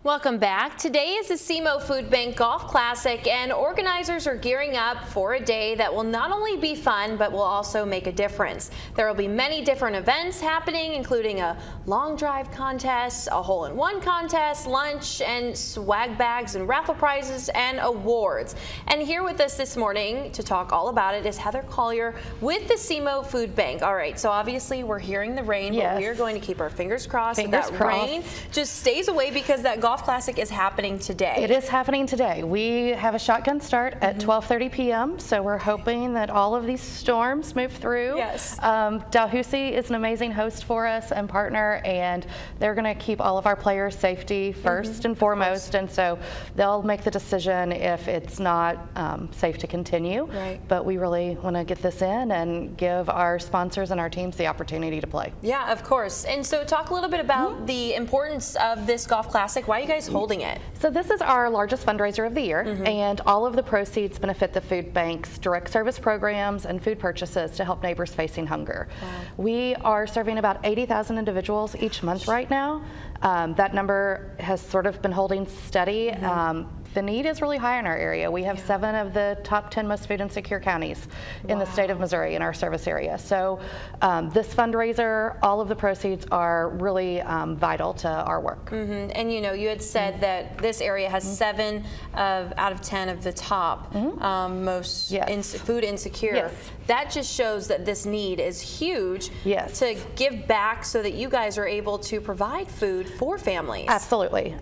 Welcome back. Today is the SEMO Food Bank Golf Classic, and organizers are gearing up for a day that will not only be fun but will also make a difference. There will be many different events happening, including a long drive contest, a hole-in-one contest, lunch, and swag bags and raffle prizes and awards. And here with us this morning to talk all about it is Heather Collier with the SEMO Food Bank. All right, so obviously we're hearing the rain, but we are going to keep our fingers crossed that rain just stays away, because that Golf Classic is happening today. It is happening today. We have a shotgun start at 12:30 p.m. So we're hoping that all of these storms move through. Yes. Dalhousie is an amazing host for us and partner, and they're going to keep all of our players' safety first and foremost. And so they'll make the decision if it's not safe to continue. Right. But we really want to get this in and give our sponsors and our teams the opportunity to play. Yeah, of course. And so talk a little bit about the importance of this Golf Classic. Why are you guys holding it? So this is our largest fundraiser of the year, and all of the proceeds benefit the food bank's direct service programs and food purchases to help neighbors facing hunger. Wow. We are serving about 80,000 individuals each month right now. That number has sort of been holding steady. The need is really high in our area. We have 7 of the top 10 most food insecure counties in the state of Missouri in our service area. So this fundraiser, all of the proceeds are really vital to our work. And you know, you had said that this area has 7 out of 10 of the top most food insecure. Yes. That just shows that this need is huge to give back so that you guys are able to provide food for families. Absolutely.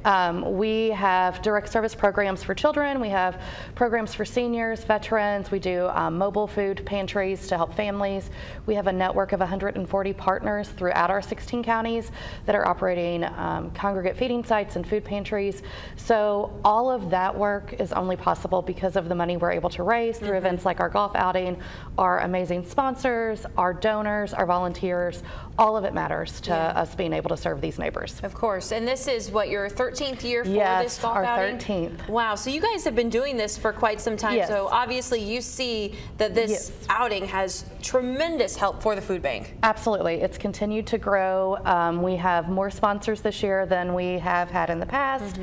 We have direct service programs for children. We have programs for seniors, veterans. We do mobile food pantries to help families. We have a network of 140 partners throughout our 16 counties that are operating congregate feeding sites and food pantries. So all of that work is only possible because of the money we're able to raise through events like our golf outing, our amazing sponsors, our donors, our volunteers. All of it matters to us being able to serve these neighbors. Of course. And this is what, your 13th year for this golf outing? Yes, our 13th. Wow. So you guys have been doing this for quite some time. Yes. So obviously you see that this outing has tremendous help for the food bank. Absolutely. It's continued to grow. We have more sponsors this year than we have had in the past.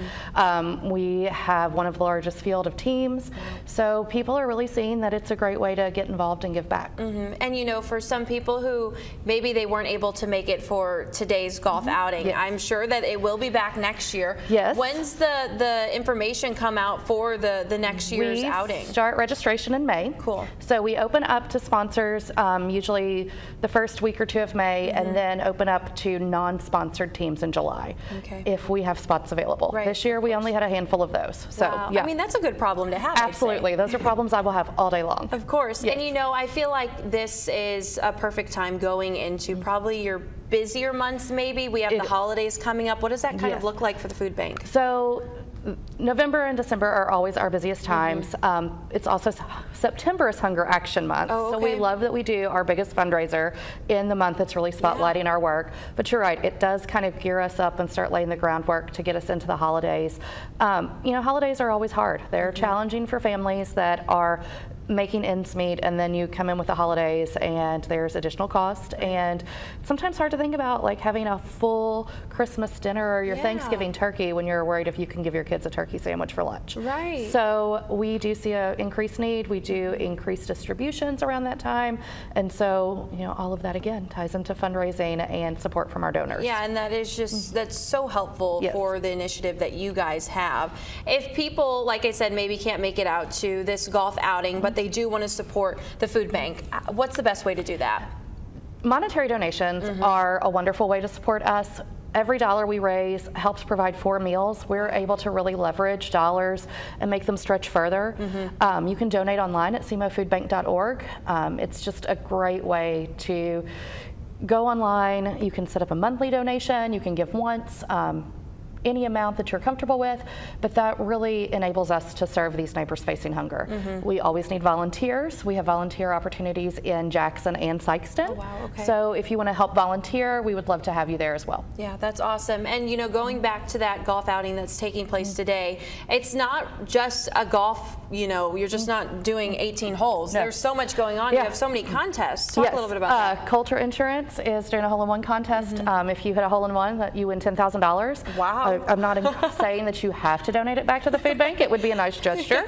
We have one of the largest field of teams. So people are really seeing that it's a great way to get involved and give back. And you know, for some people who maybe they weren't able to make it for today's golf outing, I'm sure that it will be back next year. Yes. When's the information come out for the next year's outing? We start registration in May. Cool. So we open up to sponsors usually the first week or 2 of May, and then open up to non-sponsored teams in July if we have spots available. This year we only had a handful of those. So I mean, that's a good problem to have. Absolutely. Those are problems I will have all day long. Of course. And you know, I feel like this is a perfect time going into probably your busier months. Maybe we have the holidays coming up. What does that kind of look like for the food bank? So November and December are always our busiest times. It's also September is Hunger Action Month. So we love that we do our biggest fundraiser in the month. It's really spotlighting our work. But you're right, it does kind of gear us up and start laying the groundwork to get us into the holidays. You know, holidays are always hard. They're challenging for families that are making ends meet, and then you come in with the holidays and there's additional cost, and sometimes hard to think about like having a full Christmas dinner or your Thanksgiving turkey when you're worried if you can give your kids a turkey sandwich for lunch. Right. So we do see an increased need. We do increased distributions around that time, and so you know, all of that again ties into fundraising and support from our donors. Yeah, and that is just that's so helpful for the initiative that you guys have. If people, like I said, maybe can't make it out to this golf outing, but they do want to support the food bank, what's the best way to do that? Monetary donations are a wonderful way to support us. Every dollar we raise helps provide 4 meals. We're able to really leverage dollars and make them stretch further. You can donate online at semofoodbank.org. It's just a great way to go online. You can set up a monthly donation. You can give once. Any amount that you're comfortable with, but that really enables us to serve these neighbors facing hunger. We always need volunteers. We have volunteer opportunities in Jackson and Sykeston. So if you want to help volunteer, we would love to have you there as well. Yeah, that's awesome. And you know, going back to that golf outing that's taking place today, it's not just a golf, you know, you're just not doing 18 holes. There's so much going on. You have so many contests. Talk a little bit about that. Coulter Insurance is doing a hole-in-one contest. If you hit a hole-in-one, you win $10,000. Wow. I'm not saying that you have to donate it back to the food bank. It would be a nice gesture.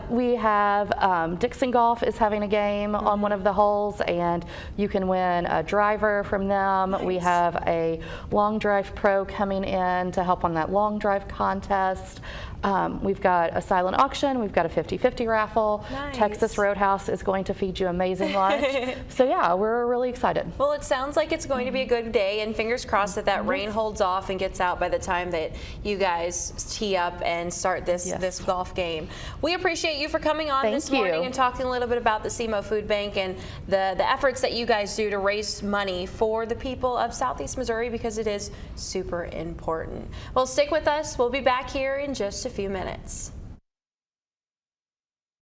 We have Dixon Golf is having a game on one of the holes, and you can win a driver from them. Nice. We have a long drive pro coming in to help on that long drive contest. We've got a silent auction. We've got a 50-50 raffle. Nice. Texas Roadhouse is going to feed you amazing lunch. So yeah, we're really excited. Well, it sounds like it's going to be a good day, and fingers crossed that that rain holds off and gets out by the time that you guys tee up and start this golf game. We appreciate you for coming on this morning and talking a little bit about the SEMO Food Bank and the efforts that you guys do to raise money for the people of Southeast Missouri, because it is super important. Well, stick with us. We'll be back here in just a few minutes.